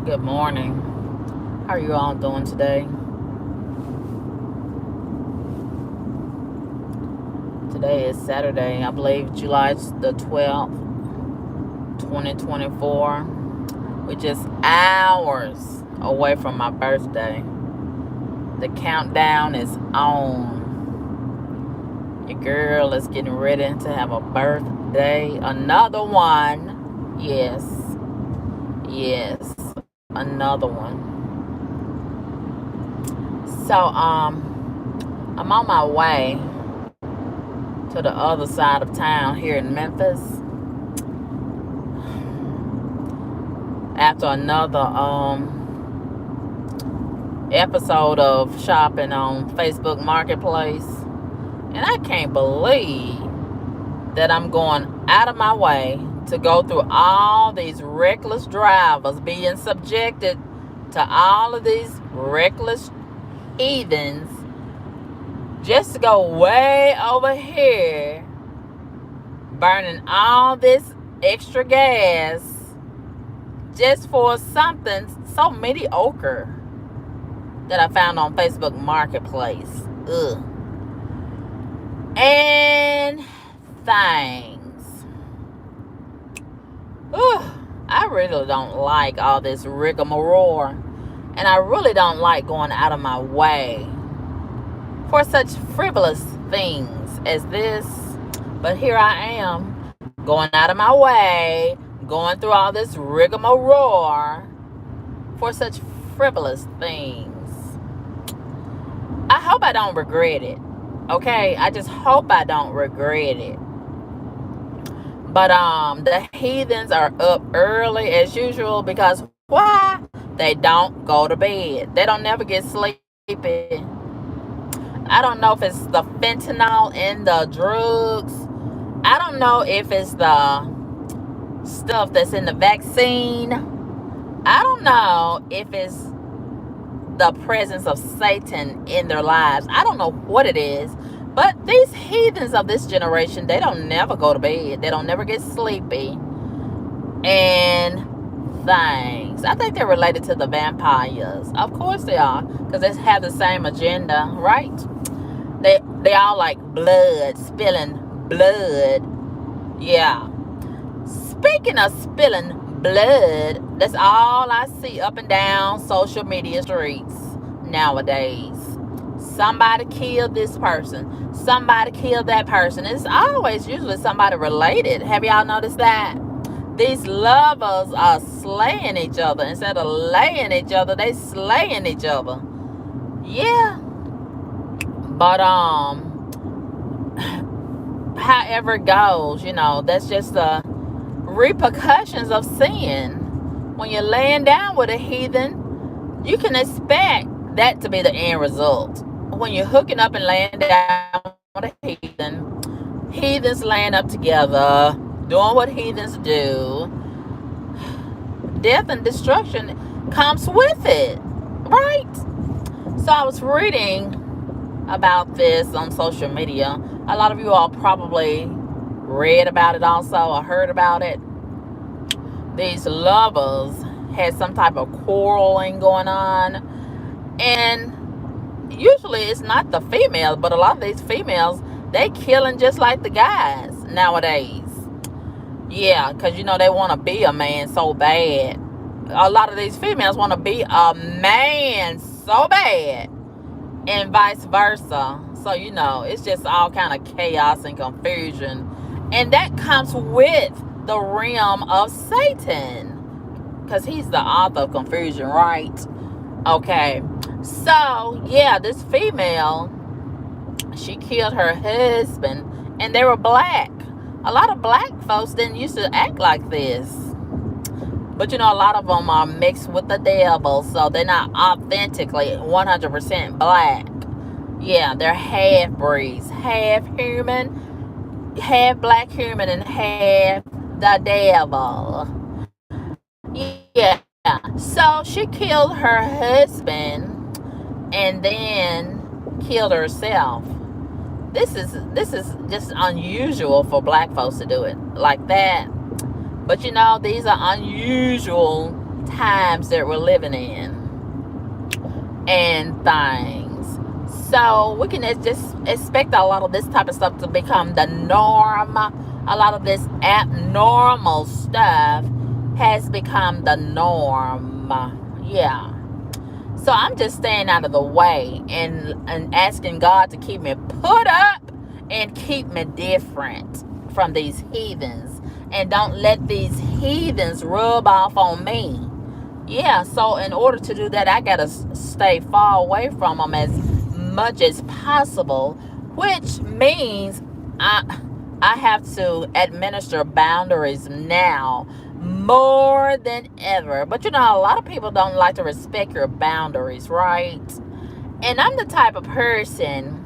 Good morning. How are you all doing today? Today is Saturday, I believe July the 12th, 2024. We're just hours away from my birthday. The countdown is on. Your girl is getting ready to have a birthday. Another one. Yes, another one. So, I'm on my way to the other side of town here in Memphis after another episode of shopping on Facebook Marketplace. And I can't believe that I'm going out of my way to go through all these reckless drivers being subjected to all of these reckless heathens just to go way over here burning all this extra gas just for something so mediocre that I found on Facebook Marketplace. Ugh. And things. Ugh. I really don't like all this rigmarole. And I really don't like going out of my way for such frivolous things as this. But here I am, going out of my way, going through all this rigmarole for such frivolous things. I hope I don't regret it. Okay? I just hope I don't regret it. But the heathens are up early as usual because why? They don't go to bed. They don't never get sleepy. I don't know if it's the fentanyl in the drugs. I don't know if it's the stuff that's in the vaccine. I don't know if it's the presence of Satan in their lives. I don't know what it is. But these heathens of this generation, they don't never go to bed. They don't never get sleepy. And things. I think they're related to the vampires. Of course they are. Because they have the same agenda, right? They all like blood, spilling blood. Yeah. Speaking of spilling blood, that's all I see up and down social media streets nowadays. Somebody killed this person. Somebody killed that person. It's always usually somebody related. Have y'all noticed that? These lovers are slaying each other. Instead of laying each other, they slaying each other. Yeah. But however it goes, that's just the repercussions of sin. When you're laying down with a heathen, you can expect that to be the end result. When you're hooking up and laying down with a heathens laying up together, doing what heathens do, death and destruction comes with it, right? So I was reading about this on social media. A lot of you all probably read about it also or heard about it. These lovers had some type of quarreling going on, and usually it's not the females, but a lot of these females, they killing just like the guys nowadays. Yeah, because they want to be a man so bad. A lot of these females want to be a man so bad, and vice versa. So it's just all kind of chaos and confusion, and that comes with the realm of Satan, because he's the author of confusion, right? Okay. So yeah, this female, she killed her husband, and they were black. A lot of black folks didn't used to act like this, but a lot of them are mixed with the devil, so they're not authentically 100% black. Yeah, they're half breeds, half human, half black human, and half the devil. Yeah. So she killed her husband and then killed herself. This is just unusual for black folks to do it like that. But these are unusual times that we're living in and things. So we can just expect a lot of this type of stuff to become the norm. A lot of this abnormal stuff has become the norm. Yeah. So I'm just staying out of the way and asking God to keep me put up and keep me different from these heathens. And don't let these heathens rub off on me. Yeah, so in order to do that, I got to stay far away from them as much as possible, which means I have to administer boundaries now more than ever. But a lot of people don't like to respect your boundaries, right? And I'm the type of person,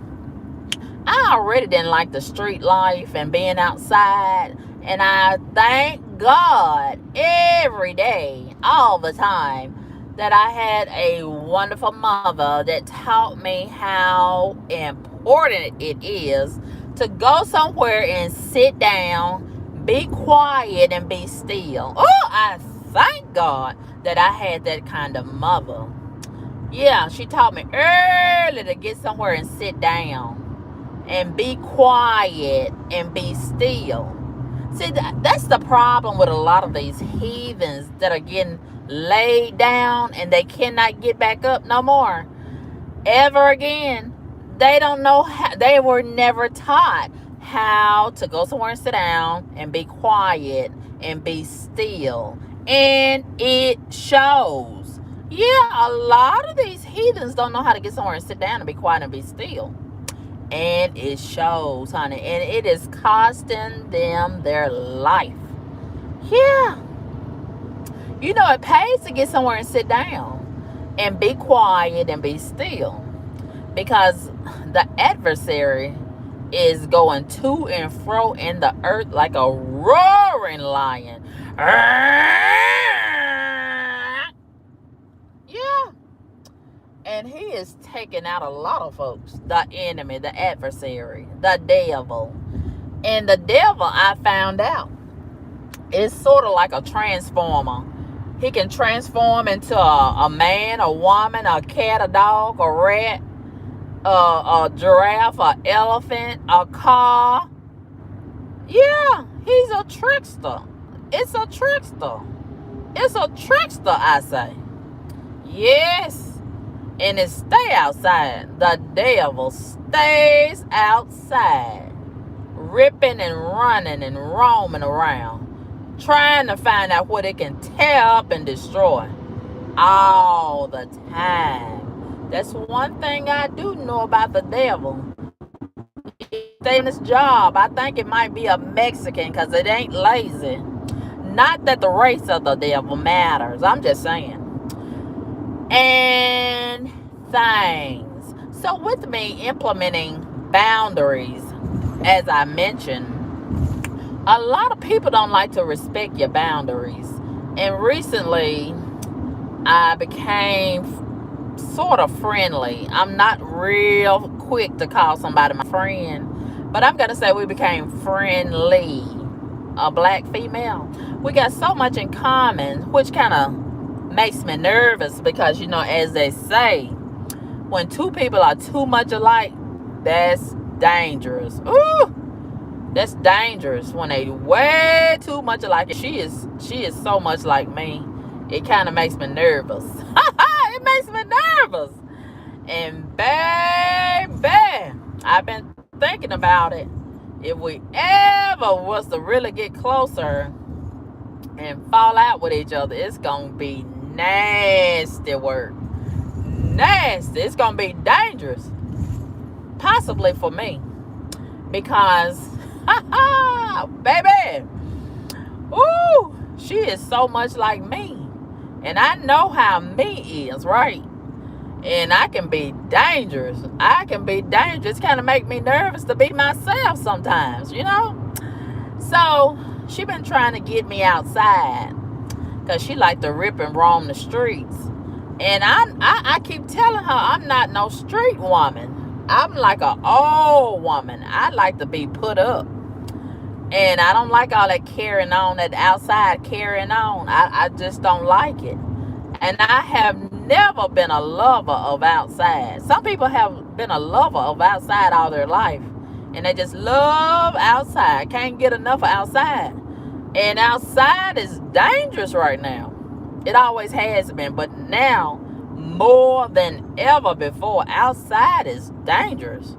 I already didn't like the street life and being outside. And I thank God every day, all the time, that I had a wonderful mother that taught me how important it is to go somewhere and sit down, be quiet, and be still. Oh, I thank God that I had that kind of mother. Yeah, she taught me early to get somewhere and sit down and be quiet and be still. See, that's the problem with a lot of these heathens that are getting laid down and they cannot get back up no more ever again. They don't know how, they were never taught how to go somewhere and sit down and be quiet and be still. And it shows. Yeah, a lot of these heathens don't know how to get somewhere and sit down and be quiet and be still. And it shows, honey. And it is costing them their life. Yeah. It pays to get somewhere and sit down and be quiet and be still. Because the adversary is going to and fro in the earth like a roaring lion. Yeah. And he is taking out a lot of folks. The enemy, the adversary, the devil. And the devil, I found out, is sort of like a transformer. He can transform into a man, a woman, a cat, a dog, a rat, a giraffe, an elephant, a car. Yeah, he's a trickster. It's a trickster. It's a trickster, I say. Yes. And it stay outside. The devil stays outside, ripping and running and roaming around, trying to find out what it can tear up and destroy all the time. That's one thing I do know about the devil. Stay in this job. I think it might be a Mexican because it ain't lazy. Not that the race of the devil matters. I'm just saying. And things. So with me implementing boundaries, as I mentioned, a lot of people don't like to respect your boundaries. And recently, I became sort of friendly. I'm not real quick to call somebody my friend, but I'm going to say we became friendly. A black female. We got so much in common, which kind of makes me nervous because, as they say, when two people are too much alike, that's dangerous. Ooh, that's dangerous when they way too much alike. She is so much like me. It kind of makes me nervous. It makes me nervous. And baby, I've been thinking about it. If we ever was to really get closer and fall out with each other, it's going to be nasty work. Nasty. It's going to be dangerous. Possibly for me. Because, baby, ooh, she is so much like me. And I know how me is, right? And I can be dangerous. It kind of make me nervous to be myself sometimes, So, she been trying to get me outside. Because she like to rip and roam the streets. And I keep telling her I'm not no street woman. I'm like an old woman. I like to be put up. And I don't like all that carrying on, that outside carrying on. I just don't like it. And I have never been a lover of outside. Some people have been a lover of outside all their life. And they just love outside. Can't get enough of outside. And outside is dangerous right now. It always has been. But now, more than ever before, outside is dangerous.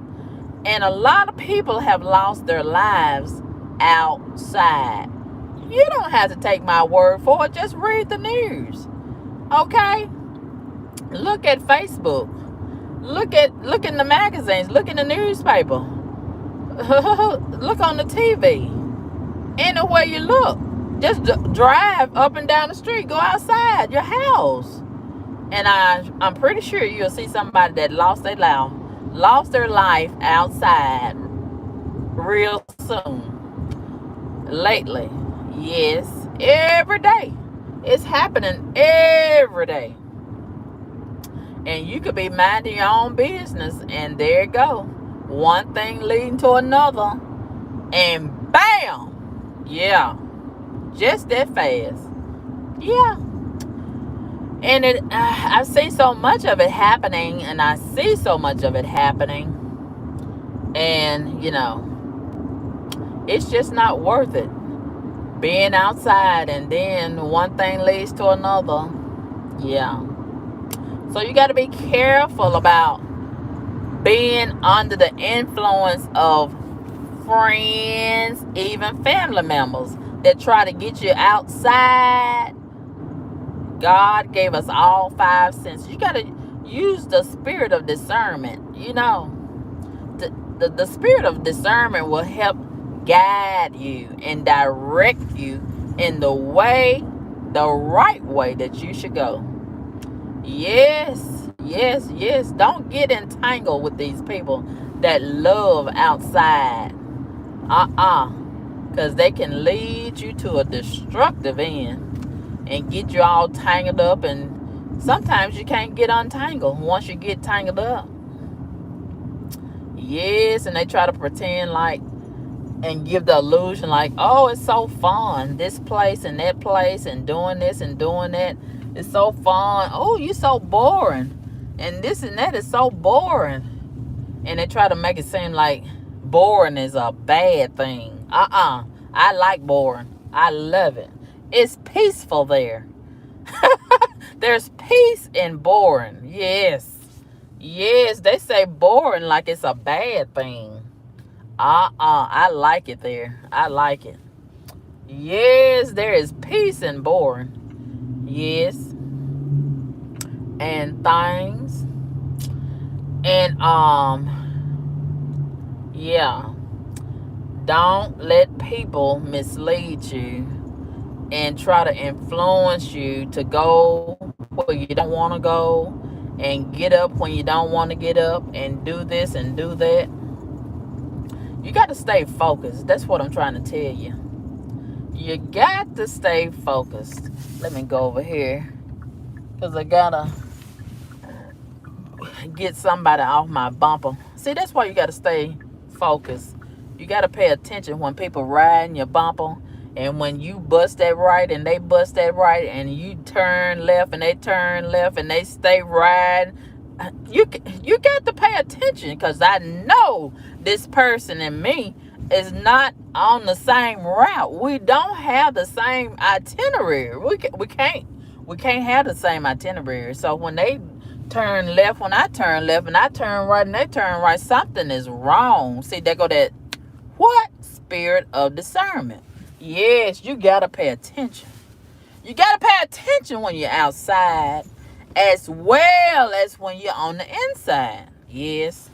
And a lot of people have lost their lives outside. You don't have to take my word for it. Just read the news. Okay? Look at Facebook. Look in the magazines. Look in the newspaper. Look on the TV. Anywhere you look. Just drive up and down the street. Go outside your house. And I'm pretty sure you'll see somebody that lost their life outside real soon. Lately. Yes. Every day. It's happening every day. And you could be minding your own business, and there you go. One thing leading to another, and bam! Yeah. Just that fast. Yeah. And I've seen so much of it happening, and I see so much of it happening. And, it's just not worth it. Being outside, and then one thing leads to another. Yeah. So you got to be careful about being under the influence of friends, even family members that try to get you outside. God gave us all 5 senses. You got to use the spirit of discernment. The spirit of discernment will help guide you and direct you in the right way that you should go. Yes. Don't get entangled with these people that love outside. Because they can lead you to a destructive end and get you all tangled up, and sometimes you can't get untangled once you get tangled up. Yes, and they try to pretend like and give the illusion like, oh, it's so fun, this place and that place, and doing this and doing that. It's so fun. Oh, you so boring. And this and that is so boring. And they try to make it seem like boring is a bad thing. I like boring. I love it. It's peaceful there. There's peace in boring. Yes. They say boring like it's a bad thing. I like it there. I like it. Yes, there is peace in boring. Yes. And things. And yeah. Don't let people mislead you and try to influence you to go where you don't want to go, and get up when you don't want to get up, and do this and do that. You got to stay focused. That's what I'm trying to tell you. You got to stay focused. Let me go over here, because I got to get somebody off my bumper. See, that's why you got to stay focused. You got to pay attention when people riding your bumper, and when you bust that right and they bust that right, and you turn left and they turn left and they stay riding. You got to pay attention, because I know this person and me is not on the same route. We don't have the same itinerary. We can't have the same itinerary. So when they turn left, when I turn left, and I turn right and they turn right, something is wrong. See, there go that spirit of discernment. Yes, you gotta pay attention. You gotta pay attention when you're outside, as well as when you're on the inside. Yes.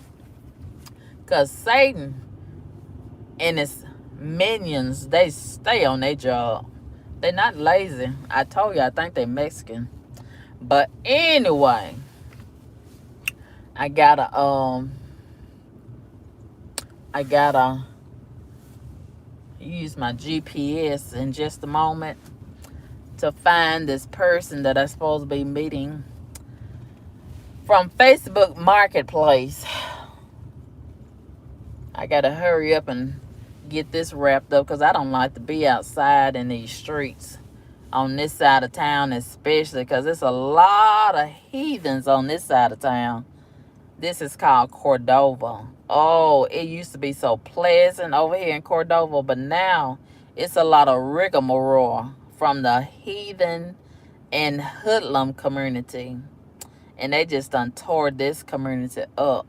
Because Satan and his minions, they stay on their job. They're not lazy. I told you, I think they're Mexican. But anyway, I gotta use my GPS in just a moment to find this person that I'm supposed to be meeting from Facebook Marketplace. I gotta hurry up and get this wrapped up, because I don't like to be outside in these streets on this side of town, especially because there's a lot of heathens on this side of town. This is called Cordova. Oh, it used to be so pleasant over here in Cordova, but now it's a lot of rigmarole from the heathen and hoodlum community. And they just done tore this community up.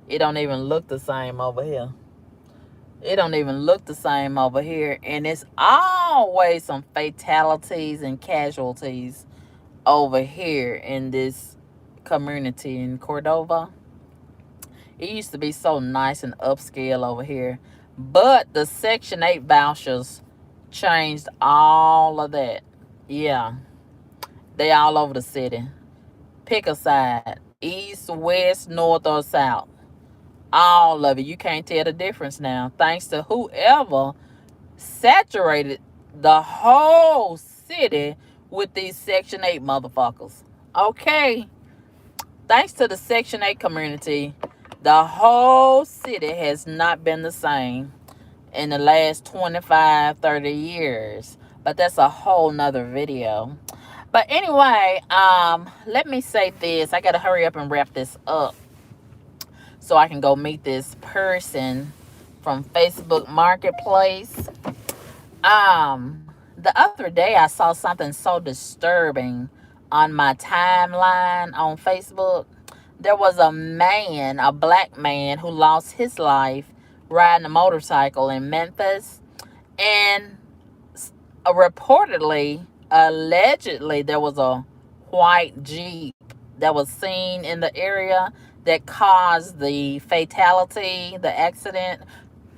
It don't even look the same over here. It don't even look the same over here. And it's always some fatalities and casualties over here in this community in Cordova. It used to be so nice and upscale over here. But the Section 8 vouchers changed all of that. Yeah. They all over the city. Pick a side. East, west, north, or south. All of it. You can't tell the difference now. Thanks to whoever saturated the whole city with these Section 8 motherfuckers. Okay. Thanks to the Section 8 community, the whole city has not been the same in the last 25, 30 years. But that's a whole nother video. But anyway, let me say this. I got to hurry up and wrap this up so I can go meet this person from Facebook Marketplace. The other day I saw something so disturbing on my timeline on Facebook. There was a man, a black man, who lost his life riding a motorcycle in Memphis. And reportedly, allegedly, there was a white Jeep that was seen in the area that caused the fatality, the accident.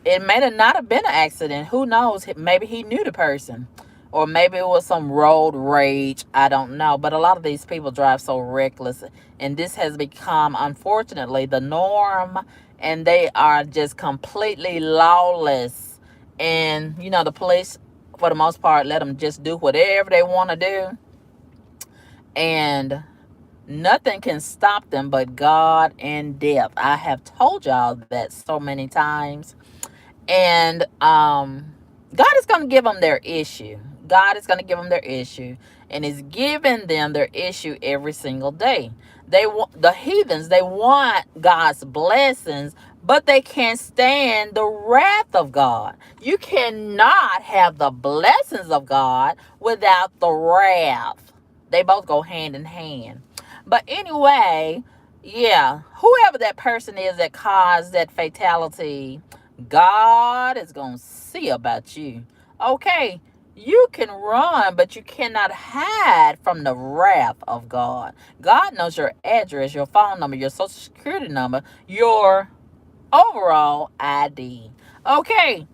It may not have been an accident. Who knows? Maybe he knew the person. Or maybe it was some road rage. I don't know. But a lot of these people drive so reckless. And this has become, unfortunately, the norm. And they are just completely lawless. And, you know, the police, for the most part, let them just do whatever they want to do. And nothing can stop them but God and death. I have told y'all that so many times. And God is going to give them their issue. God is going to give them their issue. And is giving them their issue every single day. They want, the heathens, they want God's blessings, but they can't stand the wrath of God. You cannot have the blessings of God without the wrath. They both go hand in hand. But anyway, yeah, whoever that person is that caused that fatality, God is going to see about you. Okay, you can run, but you cannot hide from the wrath of God. God knows your address, your phone number, your social security number, your overall ID. Okay,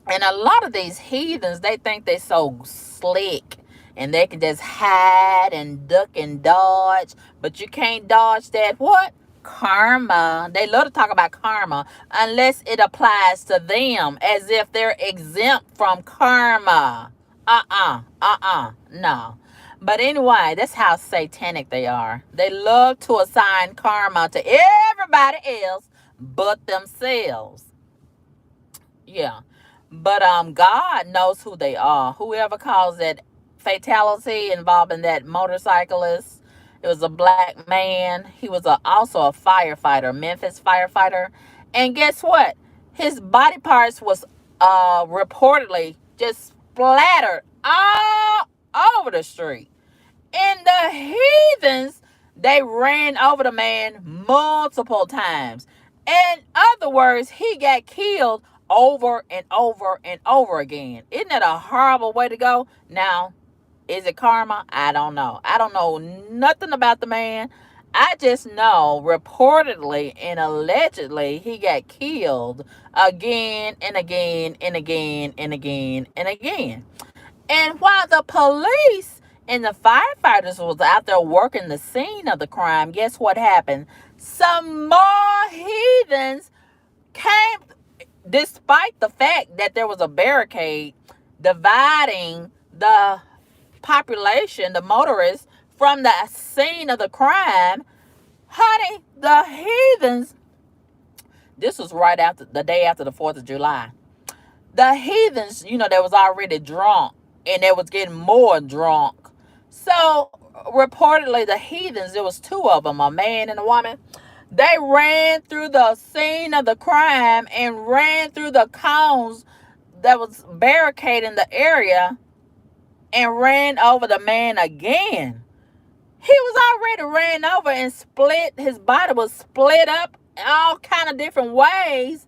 and a lot of these heathens, they think they're so slick. And they can just hide and duck and dodge. But you can't dodge that what? Karma. They love to talk about karma unless it applies to them as if they're exempt from karma. No. But anyway, that's how satanic they are. They love to assign karma to everybody else but themselves. Yeah. But God knows who they are. Whoever caused that fatality involving that motorcyclist, it was a black man. He was also a firefighter, Memphis firefighter. And guess what? His body parts was reportedly just splattered all over the street. And the heathens, they ran over the man multiple times. In other words, he got killed over and over and over again. Isn't that a horrible way to go? Now, is it karma? I don't know. I don't know nothing about the man. I just know reportedly and allegedly he got killed again and again and again and again and again. And while the police and the firefighters was out there working the scene of the crime, guess what happened? Some more heathens came, despite the fact that there was a barricade dividing the population, the motorists, from the scene of the crime. Honey, the heathens, this was right after the day after the 4th of July. The heathens, you know, they was already drunk and they was getting more drunk. So reportedly, the heathens, there was two of them, a man and a woman. They ran through the scene of the crime and ran through the cones that was barricading the area and ran over the man again. He was already ran over and split. His body was split up all kind of different ways,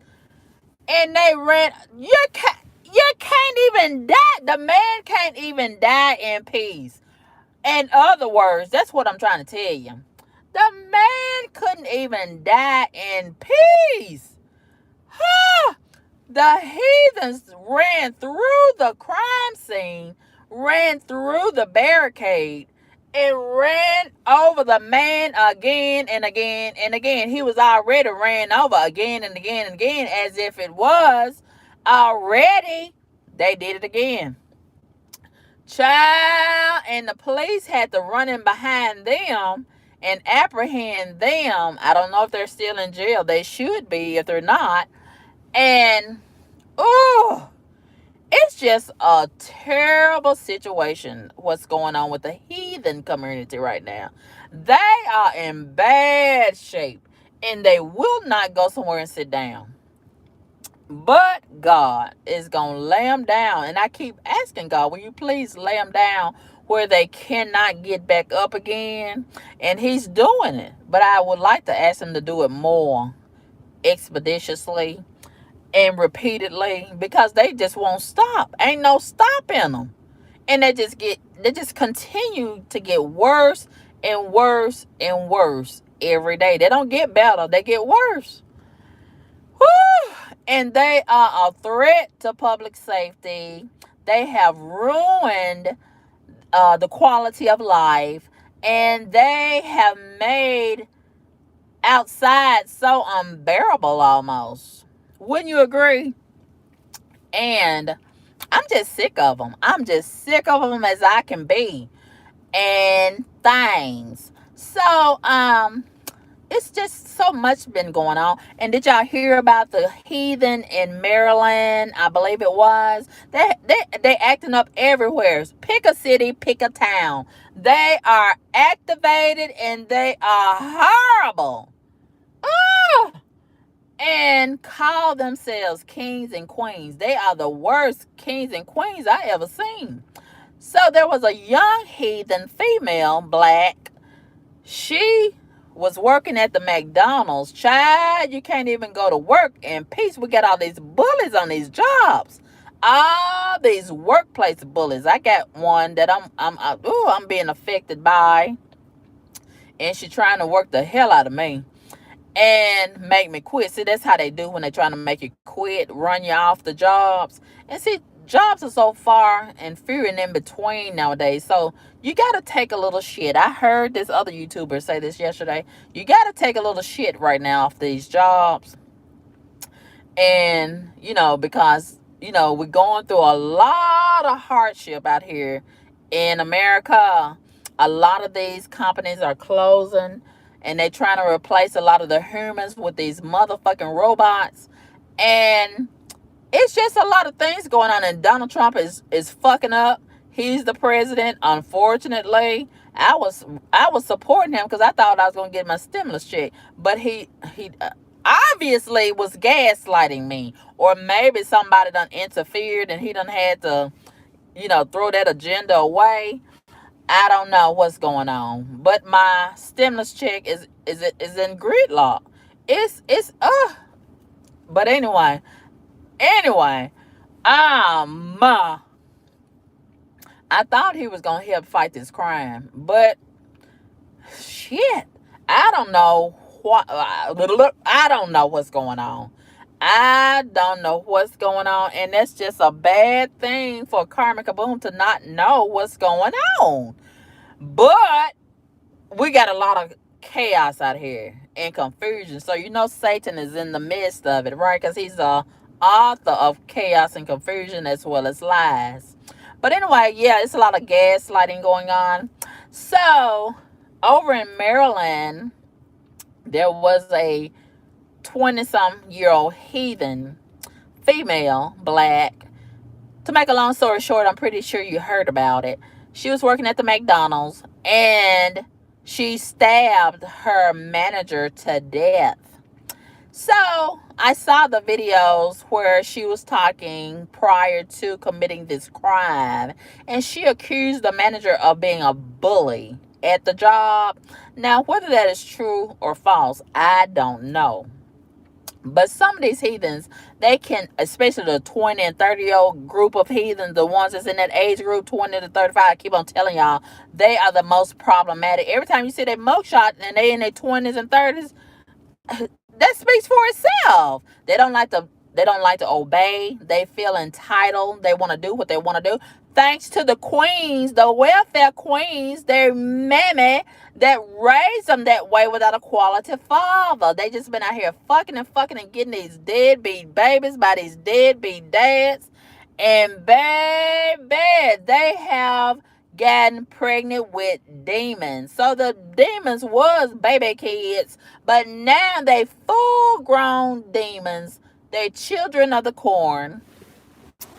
and they ran. You can't even die. The man can't even die in peace. In other words, that's what I'm trying to tell you. The man couldn't even die in peace. The heathens ran through the crime scene, ran through the barricade, and ran over the man again and again and again. He was already ran over again and again and again, as if it was already. They did it again. Child, and the police had to run in behind them and apprehend them. I don't know if they're still in jail. They should be if they're not. And, oh, it's just a terrible situation what's going on with the heathen community right now. They are in bad shape, and they will not go somewhere and sit down. But God is going to lay them down. And I keep asking God, will you please lay them down where they cannot get back up again? And he's doing it. But I would like to ask him to do it more expeditiously and repeatedly, because they just won't stop. Ain't no stopping them. And they just continue to get worse and worse and worse every day. They don't get better. They get worse. Whew. And they are a threat to public safety. They have ruined the quality of life, and they have made outside so unbearable almost. Wouldn't you agree? And I'm just sick of them. I'm just sick of them as I can be. And things. So, it's just so much been going on. And did y'all hear about the heathen in Maryland? I believe it was. They acting up everywhere. Pick a city, pick a town. They are activated and they are horrible. Oh! And call themselves kings and queens. They are the worst kings and queens I ever seen. So there was a young heathen female, black. She was working at the McDonald's. Child, you can't even go to work in peace. We got all these bullies on these jobs. All these workplace bullies. I got one that I'm being affected by. And she trying to work the hell out of me and make me quit. See, that's how they do when they're trying to make you quit, run you off the jobs. And see, jobs are so far and few and in between nowadays. So you got to take a little shit. I heard this other YouTuber say this yesterday. You got to take a little shit right now off these jobs. And, because, we're going through a lot of hardship out here in America. A lot of these companies are closing. And they're trying to replace a lot of the humans with these motherfucking robots. And it's just a lot of things going on. And Donald Trump is fucking up. He's the president. Unfortunately, I was supporting him because I thought I was going to get my stimulus check. But he obviously was gaslighting me. Or maybe somebody done interfered and he done had to, throw that agenda away. I don't know what's going on, but my stimulus check is in gridlock. It's But anyway, I thought he was gonna help fight this crime, but shit, I don't know what. I don't know what's going on. I don't know what's going on, and that's just a bad thing for Karma Kaboom to not know what's going on. But we got a lot of chaos out here and confusion. So Satan is in the midst of it, right? Because he's the author of chaos and confusion as well as lies. But anyway, yeah, it's a lot of gaslighting going on. So over in Maryland, there was a 20-some-year-old heathen female, black. To make a long story short, I'm pretty sure you heard about it. She was working at the McDonald's and she stabbed her manager to death. So I saw the videos where she was talking prior to committing this crime, and she accused the manager of being a bully at the job. Now, whether that is true or false, I don't know. But some of these heathens, they can, especially the 20 and 30-year-old group of heathens, the ones that's in that age group, 20 to 35, I keep on telling y'all, they are the most problematic. Every time you see that mugshot and they in their 20s and 30s, that speaks for itself. They don't like to obey. They feel entitled. They want to do what they want to do. Thanks to the queens, the welfare queens, their mammy that raised them that way without a quality father. They just been out here fucking and getting these deadbeat babies by these deadbeat dads. And baby, they have gotten pregnant with demons. So the demons was baby kids, but now they full grown demons. They children of the corn.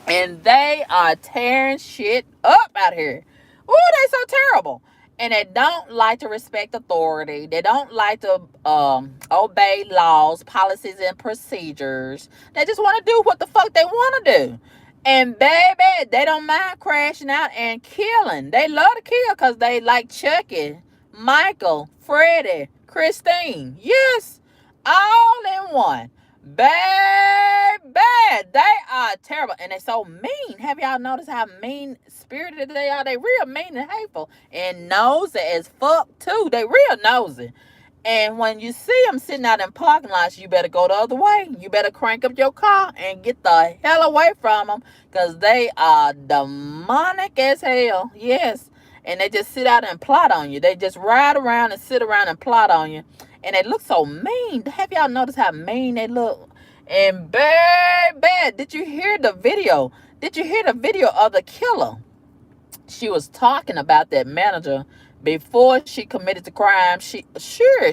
And they are tearing shit up out here. Ooh, they so terrible. And they don't like to respect authority. They don't like to obey laws, policies, and procedures. They just want to do what the fuck they want to do. And baby, they don't mind crashing out and killing. They love to kill because they like Chucky, Michael, Freddie, Christine. Yes, all in one. Bad. They are terrible. And they're so mean. Have y'all noticed how mean spirited they are? They real mean and hateful. And nosy as fuck too. They real nosy. And when you see them sitting out in parking lots, you better go the other way. You better crank up your car and get the hell away from them. Because they are demonic as hell. Yes. And they just sit out and plot on you. They just ride around and sit around and plot on you. And they look so mean. Have y'all noticed how mean they look? And bad. Did you hear the video? Did you hear the video of the killer? She was talking about that manager before she committed the crime. She sure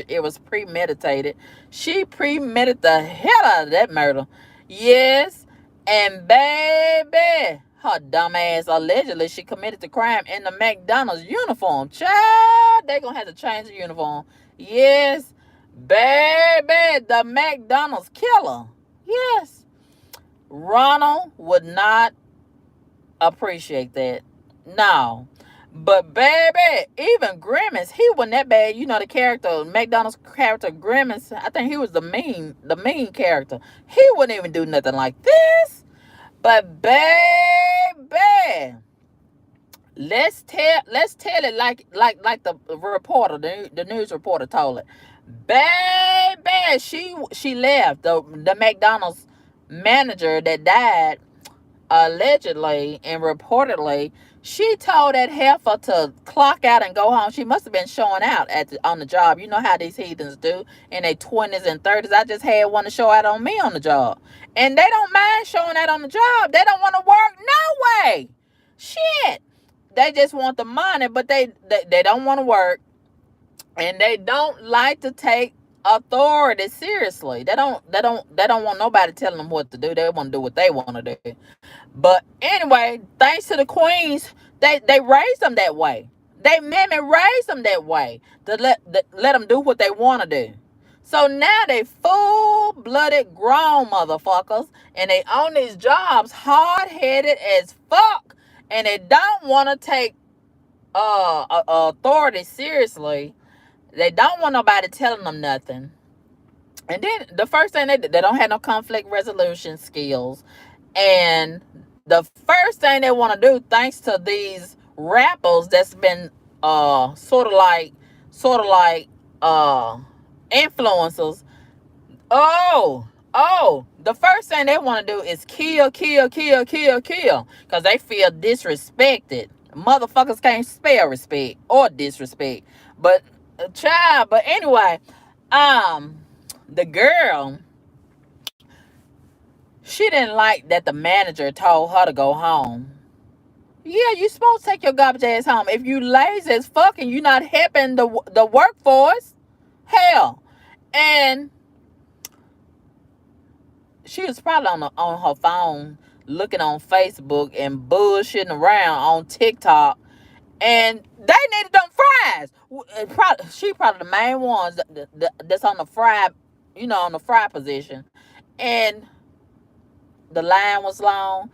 it was premeditated. She premeditated the hell out of that murder. Yes. And baby, her dumb ass, allegedly she committed the crime in the McDonald's uniform. Child, they gonna have to change the uniform. Yes, baby, the McDonald's killer. Yes. Ronald would not appreciate that. No. But baby, even Grimace, he wasn't that bad. You know the character, McDonald's character Grimace, I think he was the mean character. He wouldn't even do nothing like this. But baby, let's tell it like the reporter, the news reporter told it. Baby, she left the McDonald's manager that died allegedly and reportedly. She told that heifer to clock out and go home. She must have been showing out on the job. You know how these heathens do in their 20s and 30s. I just had one to show out on me on the job. And they don't mind showing out on the job. They don't want to work no way. Shit. They just want the money, but they don't want to work. And they don't like to take authority seriously. They don't want nobody telling them what to do. They want to do what they want to do. But anyway, thanks to the queens, they raised them that way. They mammy raised them that way to let them do what they want to do. So now they full-blooded grown motherfuckers, and they own these jobs hard-headed as fuck, and they don't want to take authority seriously. They don't want nobody telling them nothing. And then the first thing, they don't have no conflict resolution skills. And the first thing they want to do, thanks to these rappers that's been sort of like influencers. The first thing they want to do is kill. Because they feel disrespected. Motherfuckers can't spell respect or disrespect. But anyway, the girl, she didn't like that the manager told her to go home. Yeah, you supposed to take your garbage ass home. If you lazy as fuck and you not helping the workforce, hell. And she was probably on her phone looking on Facebook and bullshitting around on TikTok, and they needed them fries. She probably the main ones that's on the fry, on the fry position, and the line was long,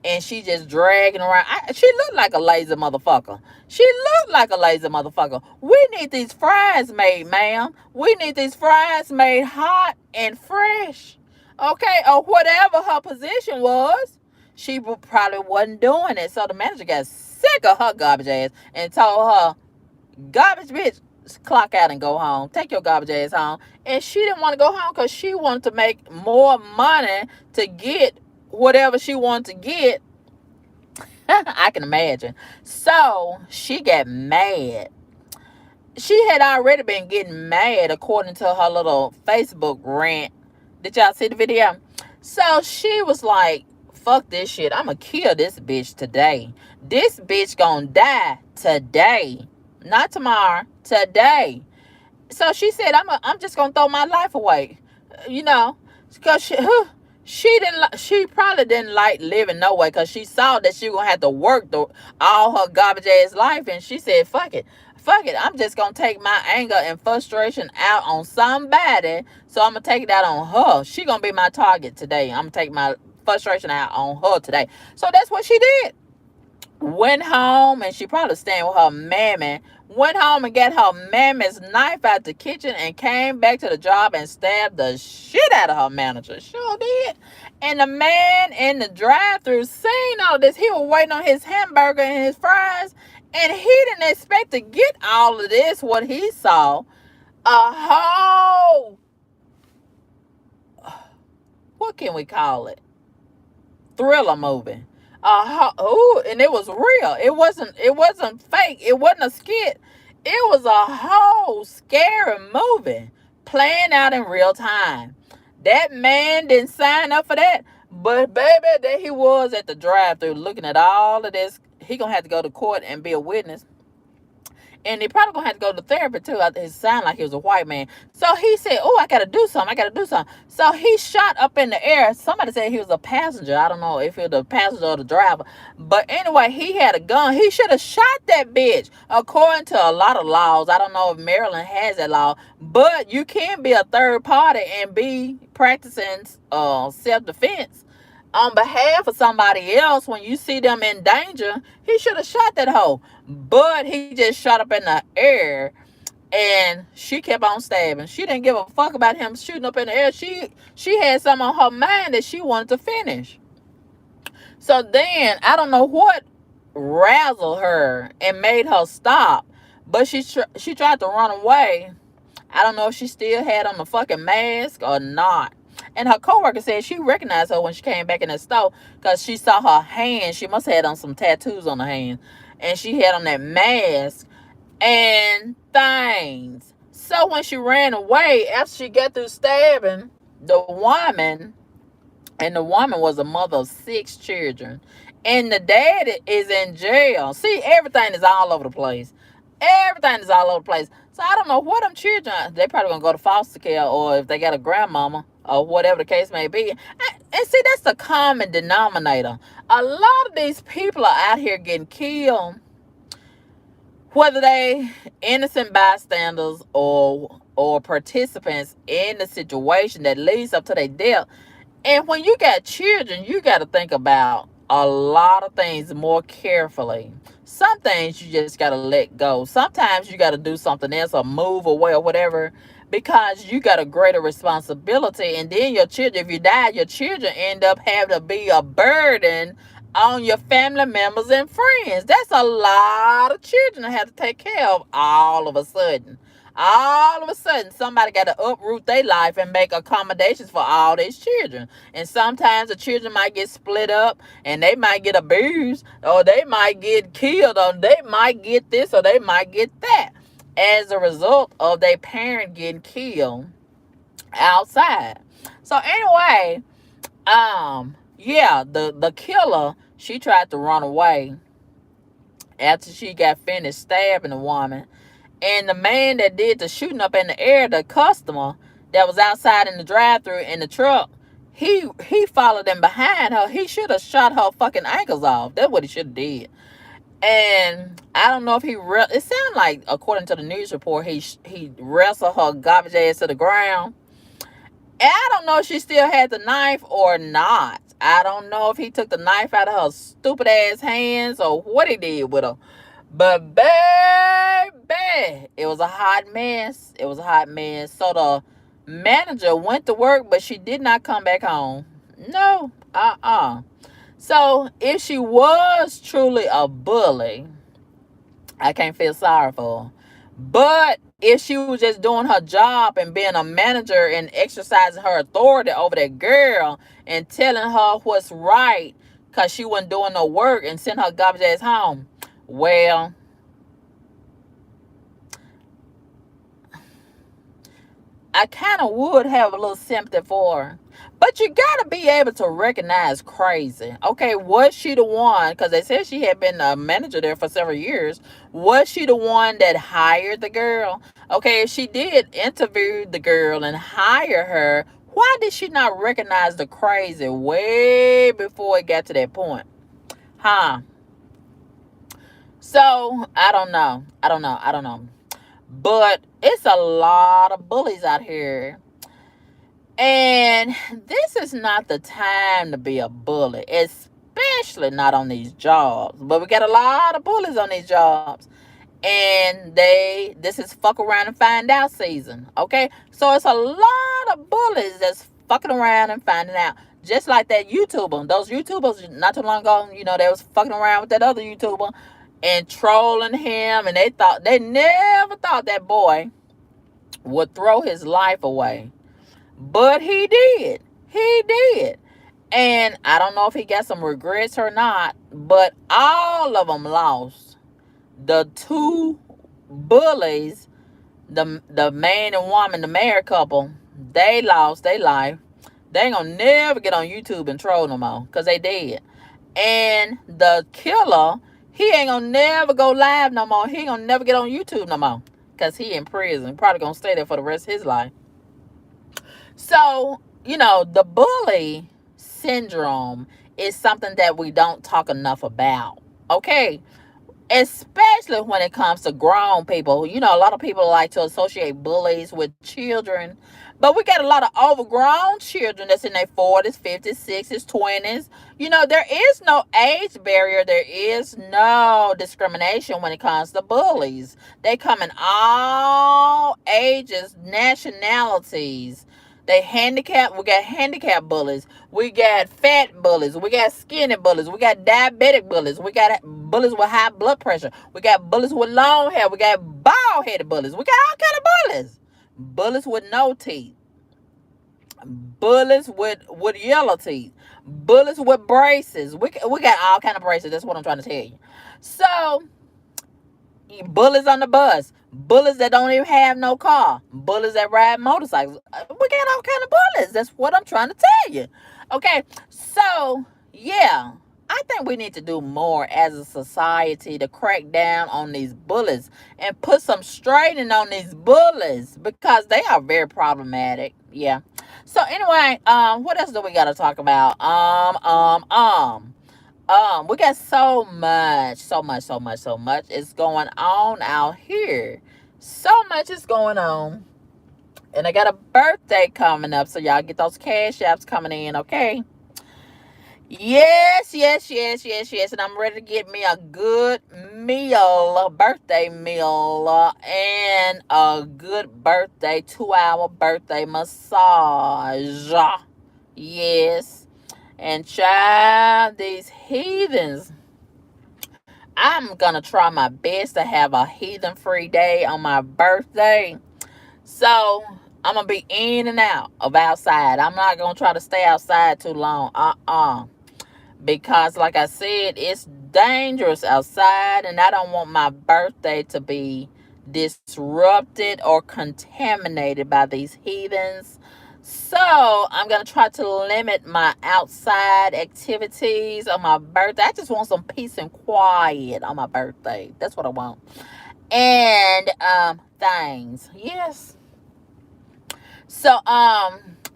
and she just dragging around. She looked like a lazy motherfucker. She looked like a lazy motherfucker. We need these fries made, ma'am. We need these fries made hot and fresh. Okay, or whatever her position was. She probably wasn't doing it. So the manager got sick of her garbage ass and told her, garbage bitch, clock out and go home. Take your garbage ass home. And she didn't want to go home because she wanted to make more money to get whatever she wanted to get. I can imagine. So she got mad. She had already been getting mad according to her little Facebook rant. Did y'all see the video? So she was like, fuck this shit. I'ma kill this bitch today. This bitch gonna die today. Not tomorrow. Today. So she said, I'm just gonna throw my life away. Because she probably didn't like living no way, because she saw that she gonna have to work all her garbage ass life, and she said, fuck it. I'm just gonna take my anger and frustration out on somebody. So I'm gonna take it out on her. She gonna be my target today. I'm gonna take my frustration out on her today. So that's what she did. Went home, and she probably staying with her mammy. Went home and got her mammy's knife out the kitchen and came back to the job and stabbed the shit out of her manager. Sure did. And the man in the drive-thru seen all this. He was waiting on his hamburger and his fries, and he didn't expect to get all of this. What he saw, a whole, what can we call it? Thriller movie. And it was real. It wasn't fake. It wasn't a skit. It was a whole scary movie playing out in real time. That man didn't sign up for that, but baby, there he was at the drive-thru looking at all of this. He gonna have to go to court and be a witness. And he probably gonna have to go to therapy too. It sounded like he was a white man. So he said, oh, I gotta do something. So he shot up in the air. Somebody said he was a passenger. I don't know if he was the passenger or the driver. But anyway, he had a gun. He should have shot that bitch. According to a lot of laws, I don't know if Maryland has that law, but you can be a third party and be practicing self-defense on behalf of somebody else. When you see them in danger, he should have shot that hoe. But he just shot up in the air, and she kept on stabbing. She didn't give a fuck about him shooting up in the air. She had something on her mind that she wanted to finish. So then, I don't know what razzled her and made her stop, but she tried to run away. I don't know if she still had on the fucking mask or not. And her coworker said she recognized her when she came back in the store, because she saw her hand. She must have had on some tattoos on her hand. And she had on that mask and things. So when she ran away, after she got through stabbing the woman, and the woman was a mother of 6 children, and the dad is in jail. See, everything is all over the place. Everything is all over the place. So I don't know what them children, they probably gonna go to foster care, or if they got a grandmama, or whatever the case may be. And see, that's the common denominator. A lot of these people are out here getting killed, whether they innocent bystanders or participants in the situation that leads up to their death. And when you got children, you got to think about a lot of things more carefully. Some things you just got to let go. Sometimes you got to do something else, or move away or whatever, because you got a greater responsibility. And then your children, if you die, your children end up having to be a burden on your family members and friends. That's a lot of children to have to take care of all of a sudden. All of a sudden, somebody got to uproot their life and make accommodations for all these children. And sometimes the children might get split up, and they might get abused, or they might get killed, or they might get this, or they might get that, as a result of their parent getting killed outside. So anyway, the killer, she tried to run away after she got finished stabbing the woman. And the man that did the shooting up in the air, the customer that was outside in the drive-thru in the truck, he followed in behind her. He should have shot her fucking ankles off. That's what he should have did. And I don't know if it sounded like, according to the news report, he wrestled her garbage ass to the ground. And I don't know if she still had the knife or not. I don't know if he took the knife out of her stupid ass hands or what he did with her. But baby, it was a hot mess. It was a hot mess. So the manager went to work, but she did not come back home. No, So if she was truly a bully, I can't feel sorry for her. But if she was just doing her job and being a manager and exercising her authority over that girl and telling her what's right because she wasn't doing no work and sent her garbage ass home, well, I kind of would have a little sympathy for her. But you got to be able to recognize crazy. Okay, was she the one? Because they said she had been a manager there for several years. Was she the one that hired the girl? Okay, if she did interview the girl and hire her, why did she not recognize the crazy way before it got to that point? Huh? So, I don't know. I don't know. But it's a lot of bullies out here. And this is not the time to be a bully, especially not on these jobs. But we got a lot of bullies on these jobs. And this is fuck around and find out season. Okay? So it's a lot of bullies that's fucking around and finding out. Just like that YouTuber. Those YouTubers not too long ago, they was fucking around with that other YouTuber and trolling him. And they never thought that boy would throw his life away. But he did. He did. And I don't know if he got some regrets or not, but all of them lost. The two bullies, the man and woman, the married couple, they lost their life. They ain't gonna never get on YouTube and troll no more, because they dead. And the killer, he ain't gonna never go live no more. He ain't gonna never get on YouTube no more, because he in prison. Probably gonna stay there for the rest of his life. So, the bully syndrome is something that we don't talk enough about. Okay? Especially when it comes to grown people. A lot of people like to associate bullies with children. But we got a lot of overgrown children that's in their 40s, 50s, 60s, 20s. There is no age barrier. There is no discrimination when it comes to bullies. They come in all ages, nationalities. We got handicapped bullies. We got fat bullies. We got skinny bullies. We got diabetic bullies. We got bullies with high blood pressure. We got bullies with long hair. We got bald-headed bullies. We got all kind of bullies. Bullies with no teeth. Bullies with yellow teeth. Bullies with braces. We got all kind of braces. That's what I'm trying to tell you. So, bullies on the bus. Bullies that don't even have no car. Bullies that ride motorcycles. We got all kind of bullies. That's what I'm trying to tell you. Okay, so, yeah. I think we need to do more as a society to crack down on these bullies and put some straightening on these bullies, because they are very problematic. Yeah. So anyway, what else do we got to talk about? We got so much is going on out here. So much is going on. And I got a birthday coming up, so y'all get those cash apps coming in, okay? Yes. And I'm ready to get me a good meal, a birthday meal, and a good 2-hour birthday massage. Yes. And child, these heathens, I'm going to try my best to have a heathen-free day on my birthday. So, I'm going to be in and out of outside. I'm not going to try to stay outside too long. Because, like I said, it's dangerous outside, and I don't want my birthday to be disrupted or contaminated by these heathens. So, I'm going to try to limit my outside activities on my birthday. I just want some peace and quiet on my birthday. That's what I want. And, things. Yes. So,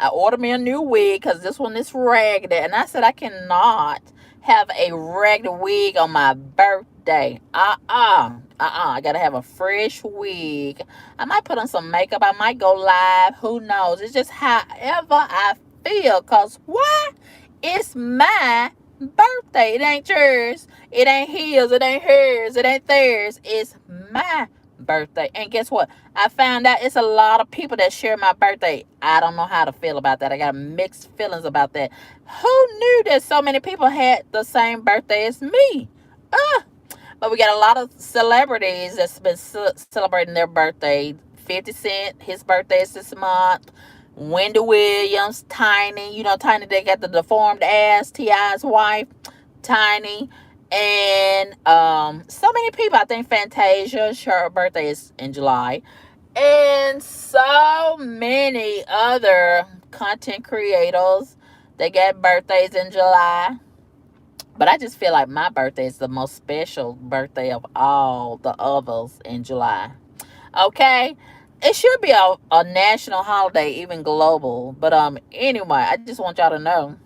I ordered me a new wig because this one is ragged. And I said I cannot have a ragged wig on my birthday. I gotta have a fresh wig. I might put on some makeup. I might go live. Who knows? It's just however I feel. Cause why? It's my birthday. It ain't yours. It ain't his. It ain't hers. It ain't theirs. It's my birthday. And guess what? I found out it's a lot of people that share my birthday. I don't know how to feel about that. I got mixed feelings about that. Who knew that so many people had the same birthday as me? But we got a lot of celebrities that's been celebrating their birthday. 50 Cent, his birthday is this month. Wendy Williams, Tiny. You know, Tiny, they got the deformed ass. T.I.'s wife, Tiny. And so many people. I think Fantasia, her birthday is in July. And so many other content creators, they got birthdays in July. But I just feel like my birthday is the most special birthday of all the others in July. Okay? It should be a national holiday, even global. But anyway, I just want y'all to know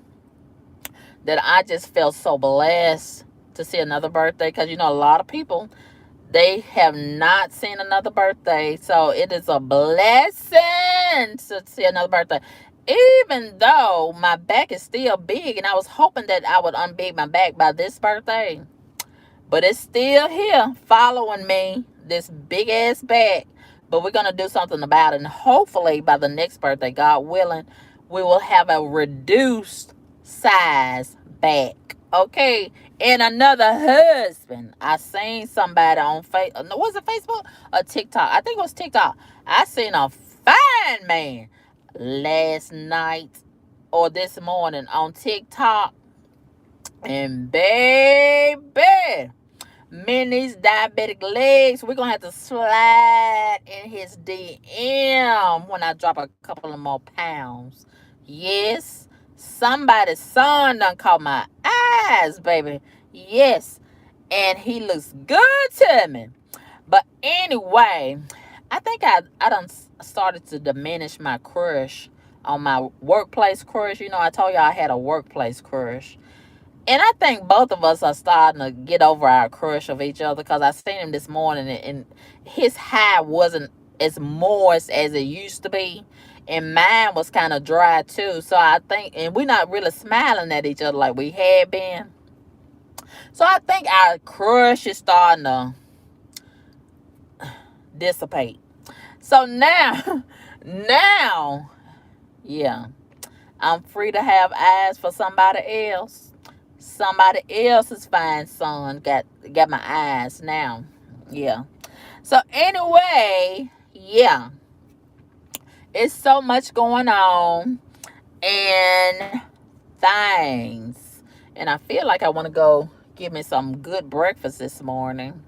that I just felt so blessed to see another birthday. Because, you know, a lot of people, they have not seen another birthday. So it is a blessing to see another birthday. Even though my back is still big, and I was hoping that I would unbig my back by this birthday. But it's still here following me, this big ass back. But we're going to do something about it. And hopefully by the next birthday, God willing, we will have a reduced size back. Okay. And another husband. I seen somebody on Facebook. Was it Facebook or TikTok? I think it was TikTok. I seen a fine man last night or this morning on TikTok. And baby, Minnie's diabetic legs, we're going to have to slide in his DM when I drop a couple of more pounds. Yes, somebody's son done caught my eyes, baby. Yes, and he looks good to me. But anyway, I think I done started to diminish my crush on my workplace crush. You know, I told y'all I had a workplace crush. And I think both of us are starting to get over our crush of each other, because I seen him this morning and his high wasn't as moist as it used to be. And mine was kind of dry too. So I think, and we're not really smiling at each other like we had been. So I think our crush is starting to dissipate. So now, yeah, I'm free to have eyes for somebody else. Somebody else's fine son got my eyes now. Yeah. So anyway, yeah. It's so much going on and things. And I feel like I want to go give me some good breakfast this morning.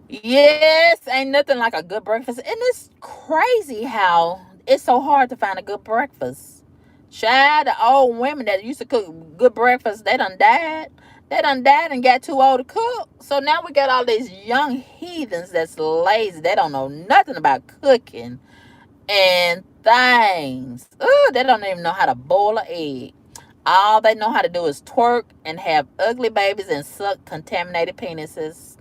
Yes, ain't nothing like a good breakfast. And it's crazy how it's so hard to find a good breakfast. Child, the old women that used to cook good breakfast, they done died. They done died and got too old to cook. So now we got all these young heathens that's lazy. They don't know nothing about cooking and things. Ooh, they don't even know how to boil an egg. All they know how to do is twerk and have ugly babies and suck contaminated penises.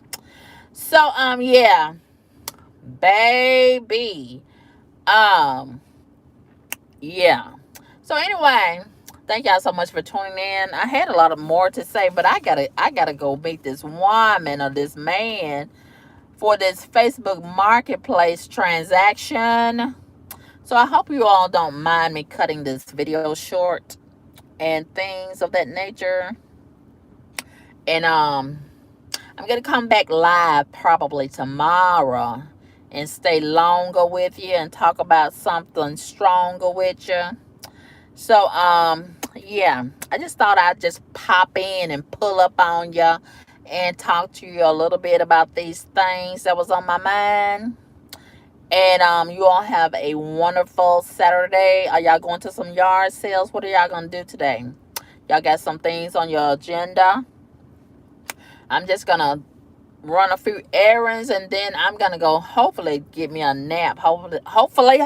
So, yeah, baby, yeah. So anyway, thank y'all so much for tuning in. I had a lot of more to say, but I gotta go meet this woman or this man for this Facebook Marketplace transaction. So I hope you all don't mind me cutting this video short and things of that nature. And I'm gonna come back live probably tomorrow and stay longer with you and talk about something stronger with you. So yeah, I just thought I'd just pop in and pull up on you and talk to you a little bit about these things that was on my mind. And you all have a wonderful Saturday. Are y'all going to some yard sales? What are y'all gonna do today? Y'all got some things on your agenda? I'm just gonna run a few errands, and then I'm gonna go hopefully get me a nap. Hopefully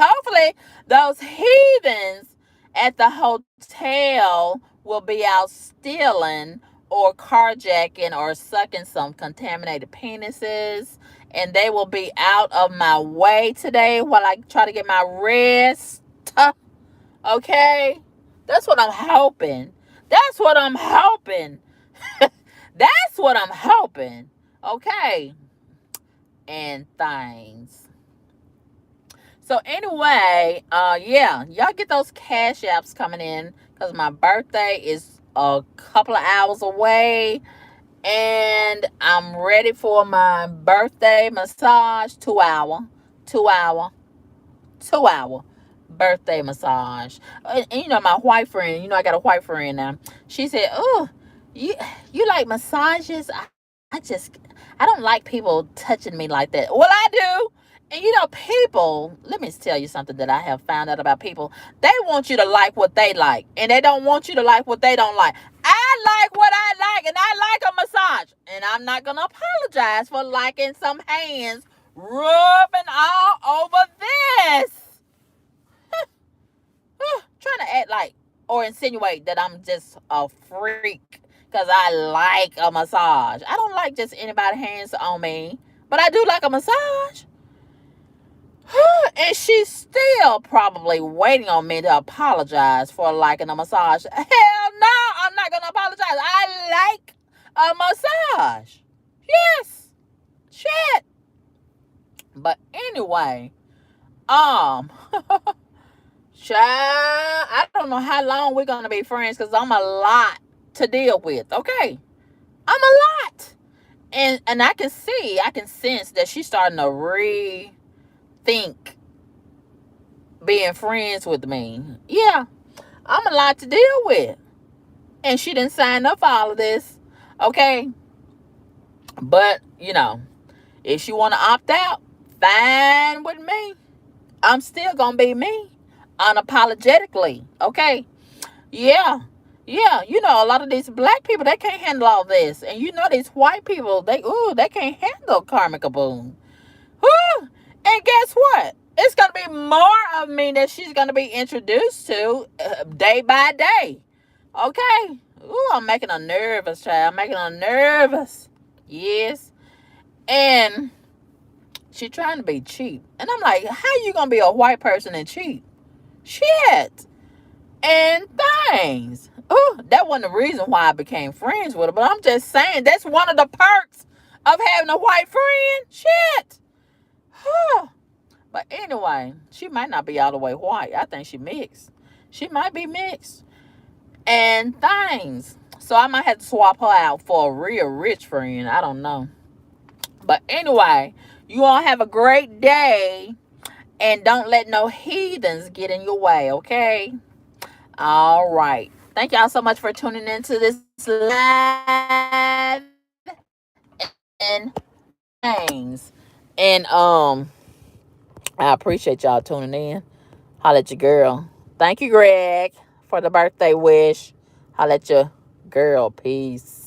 those heathens at the hotel will be out stealing or carjacking or sucking some contaminated penises, and they will be out of my way today while I try to get my rest. Okay? That's what I'm hoping. That's what I'm hoping. That's what I'm hoping. Okay? And things. So anyway, yeah, y'all get those cash apps coming in because my birthday is a couple of hours away, and I'm ready for my birthday massage. 2 hour, 2 hour, 2 hour birthday massage. And you know, my white friend, you know, I got a white friend now. She said, "Oh, you you like massages? I don't like people touching me like that." Well, I do. And you know, people, let me tell you something that I have found out about people. They want you to like what they like, and they don't want you to like what they don't like. I like what I like, and I like a massage. And I'm not going to apologize for liking some hands rubbing all over this. Trying to act like or insinuate that I'm just a freak because I like a massage. I don't like just anybody hands on me, but I do like a massage. And she's still probably waiting on me to apologize for liking a massage. Hell no, I'm not going to apologize. I like a massage. Yes. Shit. But anyway, um, child, I don't know how long we're going to be friends because I'm a lot to deal with. Okay. I'm a lot. And I can sense that she's starting to rethink being friends with me. Yeah, I'm a lot to deal with. And she didn't sign up for all of this. Okay. But, you know, if she want to opt out, fine with me. I'm still going to be me. Unapologetically. Okay. Yeah. Yeah. You know, a lot of these black people, they can't handle all this. And you know, these white people, they can't handle karmic boom. Whew. And guess what? It's going to be more of me that she's going to be introduced to day by day. Okay? Ooh, I'm making her nervous, child. I'm making her nervous. Yes. And she trying to be cheap. And I'm like, how you going to be a white person and cheap? Shit. And things. Ooh, that wasn't the reason why I became friends with her. But I'm just saying, that's one of the perks of having a white friend. Shit. But anyway, she might not be all the way white. I think she mixed. She might be mixed. And things. So I might have to swap her out for a real rich friend. I don't know. But anyway, you all have a great day. And don't let no heathens get in your way, okay? All right. Thank y'all so much for tuning into this live and things. And I appreciate y'all tuning in. Holla at your girl. Thank you, Greg, for the birthday wish. Holla at your girl. Peace.